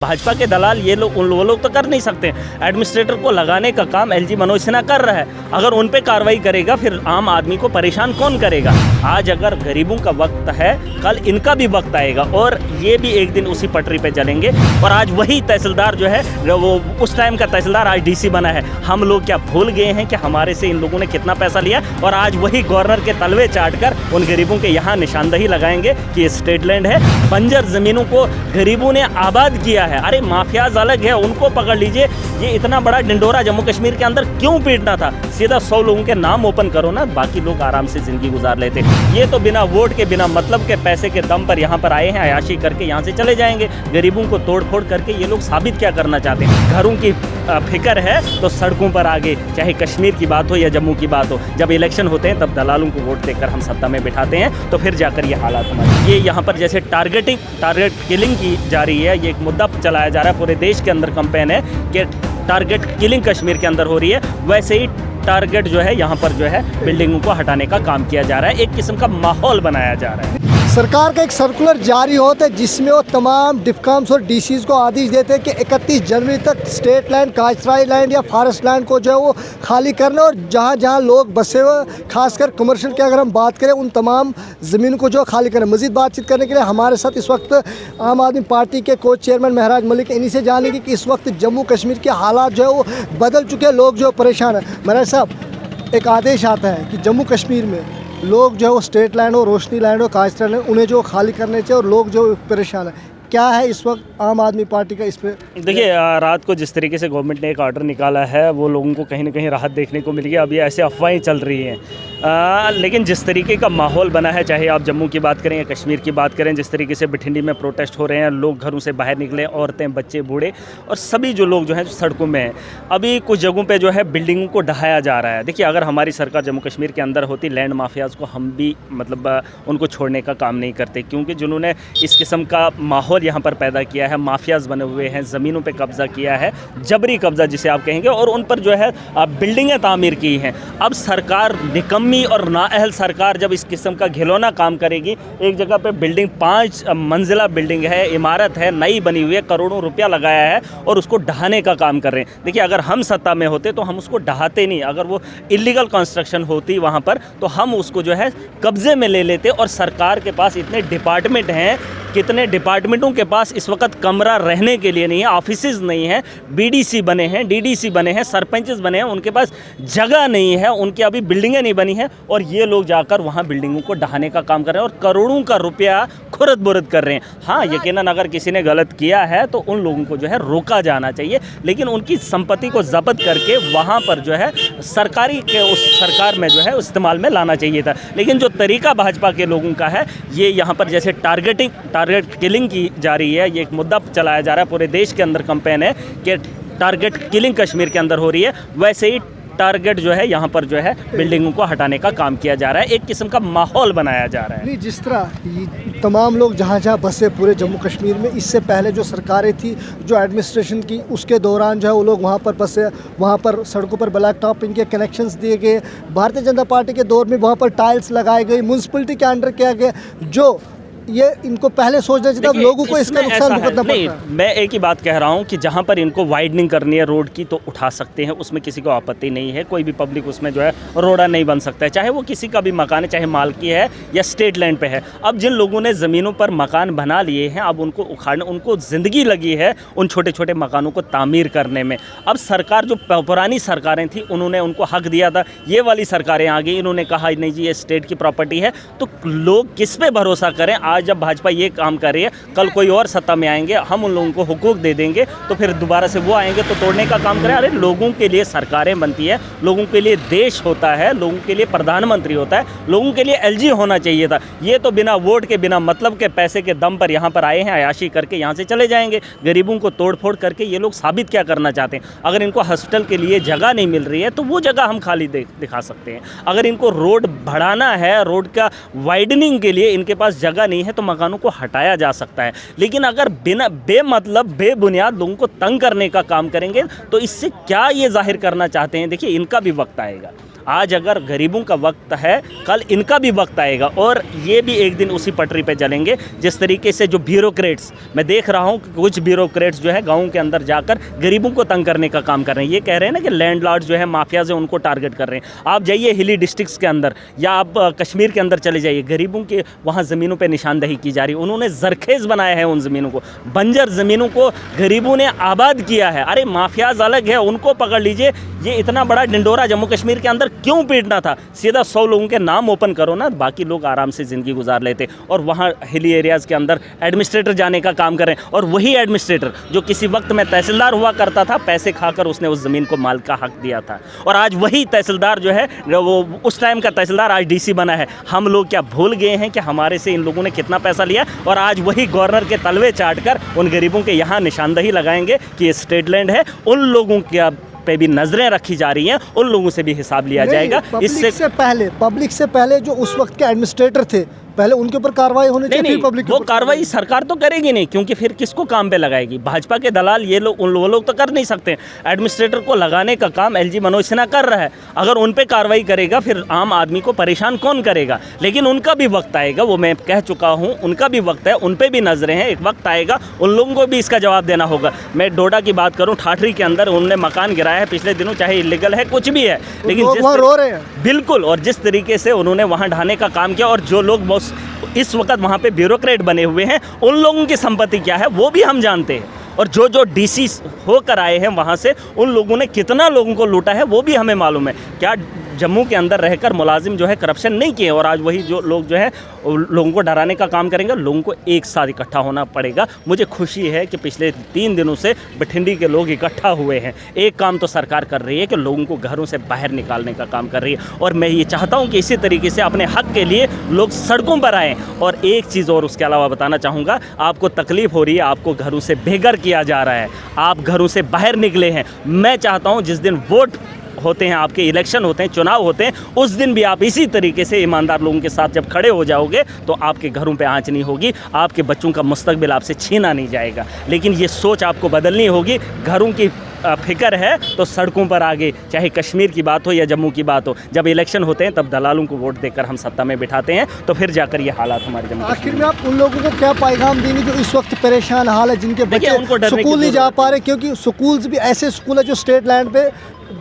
भाजपा के दलाल ये लोग वो लोग तो कर नहीं सकते। एडमिनिस्ट्रेटर को लगाने का काम एलजी मनोज सिन्हा कर रहा है। अगर उन पे कार्रवाई करेगा फिर आम आदमी को परेशान कौन करेगा। आज अगर गरीबों का वक्त है, कल इनका भी वक्त आएगा और ये भी एक दिन उसी पटरी पे चलेंगे। और आज वही तहसीलदार जो है वो उस टाइम का तहसीलदार आज डीसी बना है। हम लोग क्या भूल गए हैं कि हमारे से इन लोगों ने कितना पैसा लिया। और आज वही गवर्नर के तलवे चाट कर उन गरीबों के यहाँ निशानदही लगाएंगे कि ये स्टेट लैंड है। बंजर ज़मीनों को गरीबों ने आबाद किया है। अरे माफियाज अलग है, उनको पकड़ लीजिए। ये इतना बड़ा डिंडोरा जम्मू कश्मीर के अंदर क्यों पीटना था। सीधा 100 लोगों के नाम ओपन करो ना, बाकी लोग आराम से जिंदगी गुजार लेते। ये तो बिना वोट के, बिना मतलब के पैसे के दम पर यहाँ पर आए हैं, अयाशी करके यहाँ से चले जाएंगे। गरीबों को तोड़ फोड़ करके ये लोग साबित क्या करना चाहते हैं। घरों की फिक्र है तो सड़कों पर आगे, चाहे कश्मीर की बात हो या जम्मू की बात हो, जब इलेक्शन होते हैं तब दलालों को वोट देकर हम सत्ता में बिठाते हैं, तो फिर जाकर ये हालात हमारे। ये यहाँ पर जैसे टारगेट किलिंग की जा रही है, ये एक मुद्दा चलाया जा रहा है, पूरे देश के अंदर कैंपेन है कि टारगेट किलिंग कश्मीर के अंदर हो रही है। वैसे ही टारगेट जो है यहाँ पर जो है बिल्डिंगों को हटाने का काम किया जा रहा है। एक किस्म का माहौल बनाया जा रहा है। सरकार का एक सर्कुलर जारी होता है जिसमें वो तमाम डिफकॉम्स और डीसीज को आदेश देते हैं कि 31 जनवरी तक स्टेट लैंड, काचराई लैंड या फॉरेस्ट लैंड को जो है वो खाली करना। और जहाँ जहाँ लोग बसे हुए, खासकर कमर्शियल की अगर हम बात करें, उन तमाम ज़मीन को जो खाली करें। मज़ीद बातचीत करने के लिए हमारे साथ इस वक्त आम आदमी पार्टी के को चेयरमैन महराज मलिक, इन्हीं से जानेंगे कि इस वक्त जम्मू कश्मीर के हालात जो है वो बदल चुके हैं, लोग जो परेशान हैं। महराज साहब, एक आदेश आता है कि जम्मू कश्मीर में लोग जो है वो स्टेट लैंड हो, रोशनी लैंड हो, काचरा लैंड, उन्हें जो खाली करने चाहिए, और लोग जो परेशान है। क्या है इस वक्त आम आदमी पार्टी का इस पे? देखिए, रात को जिस तरीके से गवर्नमेंट ने एक ऑर्डर निकाला है वो लोगों को कहीं ना कहीं राहत देखने को मिली है। अभी ऐसे अफवाहें चल रही हैं, लेकिन जिस तरीके का माहौल बना है, चाहे आप जम्मू की बात करें या कश्मीर की बात करें, जिस तरीके से बठिंडी में प्रोटेस्ट हो रहे हैं, लोग घरों से बाहर निकले, औरतें, बच्चे, बूढ़े और सभी जो लोग जो हैं सड़कों में हैं। अभी कुछ जगहों पे जो है बिल्डिंगों को ढहाया जा रहा है। देखिए, अगर हमारी सरकार जम्मू कश्मीर के अंदर होती, लैंड माफियाज़ को हम भी उनको छोड़ने का काम नहीं करते, क्योंकि जिन्होंने इस किस्म का माहौल यहाँ पर पैदा किया है, माफियाज बने हुए हैं, ज़मीनों पे कब्जा किया है, जबरी कब्जा जिसे आप कहेंगे, और उन पर जो है बिल्डिंगें तामीर की हैं। अब सरकार निकम्मी और नाअहल सरकार जब इस किस्म का घिनौना काम करेगी, एक जगह पे बिल्डिंग 5 मंजिला बिल्डिंग है, इमारत है, नई बनी हुई है, करोड़ों रुपया लगाया है और उसको ढहाने का काम कर रहे हैं। देखिए, अगर हम सत्ता में होते तो हम उसको ढहाते नहीं। अगर वो इलीगल कंस्ट्रक्शन होती वहाँ पर तो हम उसको जो है कब्जे में ले लेते। और सरकार के पास इतने डिपार्टमेंट हैं, कितने डिपार्टमेंटों के पास इस वक्त कमरा रहने के लिए नहीं है, ऑफिसेज नहीं है, बीडीसी बने हैं, डीडीसी बने हैं, सरपंचेस बने हैं, उनके पास जगह नहीं है, उनकी अभी बिल्डिंगें नहीं बनी हैं, और ये लोग जाकर वहाँ बिल्डिंगों को ढहाने का काम कर रहे हैं और करोड़ों का रुपया खुरद बुरद कर रहे हैं। हाँ, यकीनन अगर किसी ने गलत किया है तो उन लोगों को जो है रोका जाना चाहिए, लेकिन उनकी संपत्ति को जब्त करके वहाँ पर जो है सरकारी के उस सरकार में जो है इस्तेमाल में लाना चाहिए था। लेकिन जो तरीका भाजपा के लोगों का है, ये यहाँ पर जैसे टारगेट किलिंग की जा रही है, ये एक मुद्दा चलाया जा रहा है, पूरे देश के अंदर कैंपेन है कि टारगेट किलिंग कश्मीर के अंदर हो रही है। वैसे ही टारगेट जो है यहाँ पर जो है बिल्डिंगों को हटाने का काम किया जा रहा है। एक किस्म का माहौल बनाया जा रहा है। नहीं, जिस तरह तमाम लोग जहाँ जहाँ बसे पूरे जम्मू कश्मीर में, इससे पहले जो सरकारें थी, जो एडमिनिस्ट्रेशन की, उसके दौरान जो है वो लोग वहाँ पर बसे, वहाँ पर सड़कों पर ब्लैक टॉप इनके कनेक्शंस दिए गए। भारतीय जनता पार्टी के दौर में वहाँ पर टाइल्स लगाई गई, म्यूनसिपलिटी के अंडर किया गया, जो ये इनको पहले सोचना चाहिए, लोगों को इसका नुकसान भुगतना पड़ता है। मैं एक ही बात कह रहा हूँ कि जहाँ पर इनको वाइडनिंग करनी है रोड की तो उठा सकते हैं, उसमें किसी को आपत्ति नहीं है। कोई भी पब्लिक उसमें जो है रोड़ा नहीं बन सकता है, चाहे वो किसी का भी मकान है, चाहे मालकी है या स्टेट लैंड पे है। अब जिन लोगों ने ज़मीनों पर मकान बना लिए हैं, अब उनको उखाड़ने, उनको ज़िंदगी लगी है उन छोटे छोटे मकानों को तामीर करने में। अब सरकार, जो पुरानी सरकारें थी, उन्होंने उनको हक दिया था, ये वाली सरकारें आ गई, इन्होंने कहा नहीं जी ये स्टेट की प्रॉपर्टी है, तो लोग किस पे भरोसा करें। आज जब भाजपा ये काम कर रही है, कल कोई और सत्ता में आएंगे, हम उन लोगों को हुकूक दे देंगे, तो फिर दोबारा से वो आएंगे तो तोड़ने का काम करें। अरे लोगों के लिए सरकारें बनती है, लोगों के लिए देश होता है, लोगों के लिए प्रधानमंत्री होता है, लोगों के लिए एलजी होना चाहिए था। ये तो बिना वोट के, बिना मतलब के पैसे के दम पर यहाँ पर आए हैं, अयाशी करके यहाँ से चले जाएंगे। गरीबों को तोड़ फोड़ करके ये लोग साबित क्या करना चाहते हैं। अगर इनको हॉस्पिटल के लिए जगह नहीं मिल रही है तो वो जगह हम खाली दिखा सकते हैं। अगर इनको रोड बढ़ाना है, रोड का वाइडनिंग के लिए इनके पास जगह नहीं है, तो मकानों को हटाया जा सकता है। लेकिन अगर बिना बेमतलब, बेबुनियाद लोगों को तंग करने का काम करेंगे तो इससे क्या ये जाहिर करना चाहते हैं। देखिए, इनका भी वक्त आएगा। आज अगर गरीबों का वक्त है, कल इनका भी वक्त आएगा और ये भी एक दिन उसी पटरी पे चलेंगे। जिस तरीके से जो ब्यूरोक्रेट्स, मैं देख रहा हूँ कि कुछ ब्यूरोक्रेट्स जो है गाँव के अंदर जाकर गरीबों को तंग करने का काम कर रहे हैं। ये कह रहे हैं ना कि लैंडलॉर्ड जो है, माफियाज है, उनको टारगेट कर रहे हैं। आप जाइए हिली डिस्ट्रिक्ट्स के अंदर या आप कश्मीर के अंदर चले जाइए, गरीबों के वहाँ ज़मीनों पे निशानदही की जा रही है। उन्होंने जरखेज़ बनाया है उन ज़मीनों को, बंजर ज़मीनों को गरीबों ने आबाद किया है। अरे माफियाज अलग है, उनको पकड़ लीजिए। ये इतना बड़ा डिंडोरा जम्मू कश्मीर के अंदर क्यों पीटना था? सीधा 100 लोगों के नाम ओपन करो ना, बाकी लोग आराम से ज़िंदगी गुजार लेते। और वहाँ हिली एरियाज़ के अंदर एडमिनिस्ट्रेटर जाने का काम करें, और वही एडमिनिस्ट्रेटर जो किसी वक्त में तहसीलदार हुआ करता था, पैसे खाकर उसने उस ज़मीन को माल का हक दिया था। और आज वही तहसीलदार जो है, वो उस टाइम का तहसीलदार आज डीसी बना है। हम लोग क्या भूल गए हैं कि हमारे से इन लोगों ने कितना पैसा लिया? और आज वही गवर्नर के तलवे चाट कर उन गरीबों के यहाँ निशानदही लगाएंगे कि ये स्टेट लैंड है। उन लोगों के पे भी नजरें रखी जा रही हैं, उन लोगों से भी हिसाब लिया जाएगा। इससे पब्लिक से पहले जो उस वक्त के एडमिनिस्ट्रेटर थे, पहले उनके ऊपर कार्रवाई होनी चाहिए। नहीं, पब्लिक वो कार्रवाई सरकार तो करेगी नहीं, क्योंकि फिर किसको काम पे लगाएगी? भाजपा के दलाल ये लोग, वो लोग तो कर नहीं सकते। एडमिनिस्ट्रेटर को लगाने का काम एलजी मनोज सिन्हा कर रहा है। अगर उन पे कार्रवाई करेगा, फिर आम आदमी को परेशान कौन करेगा? लेकिन उनका भी वक्त आएगा, वो मैं कह चुका हूँ, उनका भी वक्त है, उन पे भी नजरें हैं। एक वक्त आएगा उन लोगों को भी इसका जवाब देना होगा। मैं डोडा की बात करूँ, ठाठरी के अंदर उन्होंने मकान गिराया है पिछले दिनों, चाहे इलीगल है, कुछ भी है, लेकिन रो रहे हैं बिल्कुल। और जिस तरीके से उन्होंने वहाँ ढाने का काम किया, और जो लोग इस वक्त वहाँ पे ब्यूरोक्रेट बने हुए हैं, उन लोगों की संपत्ति क्या है वो भी हम जानते हैं। और जो डीसी होकर आए हैं वहाँ से, उन लोगों ने कितना लोगों को लूटा है वो भी हमें मालूम है। क्या जम्मू के अंदर रहकर मुलाजिम जो है करप्शन नहीं किए? और आज वही जो लोग जो है लोगों को डराने का काम करेंगे। लोगों को एक साथ इकट्ठा होना पड़ेगा। मुझे खुशी है कि पिछले 3 दिनों से बठिंडी के लोग इकट्ठा हुए हैं। एक काम तो सरकार कर रही है कि लोगों को घरों से बाहर निकालने का काम कर रही है, और मैं ये चाहता हूँ कि इसी तरीके से अपने हक के लिए लोग सड़कों पर आएँ। और एक चीज़ और उसके अलावा बताना चाहूँगा, आपको तकलीफ़ हो रही है, आपको घरों से बेघर किया जा रहा है, आप घरों से बाहर निकले हैं। मैं चाहता हूँ जिस दिन वोट होते हैं, आपके इलेक्शन होते हैं, चुनाव होते हैं, उस दिन भी आप इसी तरीके से ईमानदार लोगों के साथ जब खड़े हो जाओगे, तो आपके घरों पे आंच नहीं होगी, आपके बच्चों का मुस्तकबिल आपसे छीना नहीं जाएगा। लेकिन ये सोच आपको बदलनी होगी। घरों की फिक्र है तो सड़कों पर आगे, चाहे कश्मीर की बात हो या जम्मू की बात हो, जब इलेक्शन होते हैं तब दलालों को वोट देकर हम सत्ता में बिठाते हैं, तो फिर जाकर ये हालात हमारे जम्मू। आखिर में आप उन लोगों को क्या पैगाम देंगे जो इस वक्त परेशान हाल है, जिनके बच्चे स्कूल नहीं जा पा रहे? क्योंकि स्कूल्स भी ऐसे स्कूल है जो स्टेट लैंड पे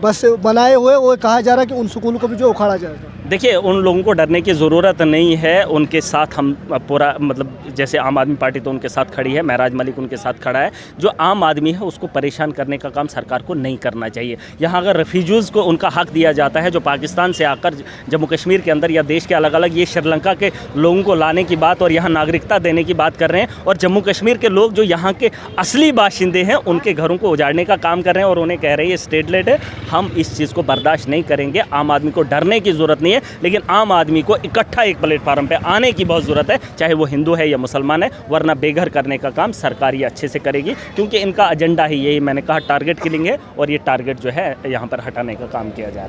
बस बनाए हुए, वो कहा जा रहा है कि उन स्कूलों को भी जो उखाड़ा जाएगा। देखिए, उन लोगों को डरने की ज़रूरत नहीं है। उनके साथ हम पूरा, मतलब जैसे आम आदमी पार्टी तो उनके साथ खड़ी है, महराज मलिक उनके साथ खड़ा है। जो आम आदमी है उसको परेशान करने का काम सरकार को नहीं करना चाहिए। यहाँ अगर रेफ्यूजीज़ को उनका हक दिया जाता है, जो पाकिस्तान से आकर जम्मू कश्मीर के अंदर या देश के अलग अलग, ये श्रीलंका के लोगों को लाने की बात और यहाँ नागरिकता देने की बात कर रहे हैं, और जम्मू कश्मीर के लोग जो यहाँ के असली बाशिंदे हैं उनके घरों को उजाड़ने का काम कर रहे हैं, और उन्हें कह रहे हैं ये स्टेट लैंड है। हम इस चीज़ को बर्दाश्त नहीं करेंगे। आम आदमी को डरने की ज़रूरत नहीं है, लेकिन आम आदमी को इकट्ठा एक प्लेटफार्म पे आने की बहुत ज़रूरत है, चाहे वो हिंदू है या मुसलमान है, वरना बेघर करने का काम सरकार ये अच्छे से करेगी, क्योंकि इनका एजेंडा ही यही, मैंने कहा, टारगेट किलिंग है, और ये टारगेट जो है यहाँ पर हटाने का काम किया जा रहा है।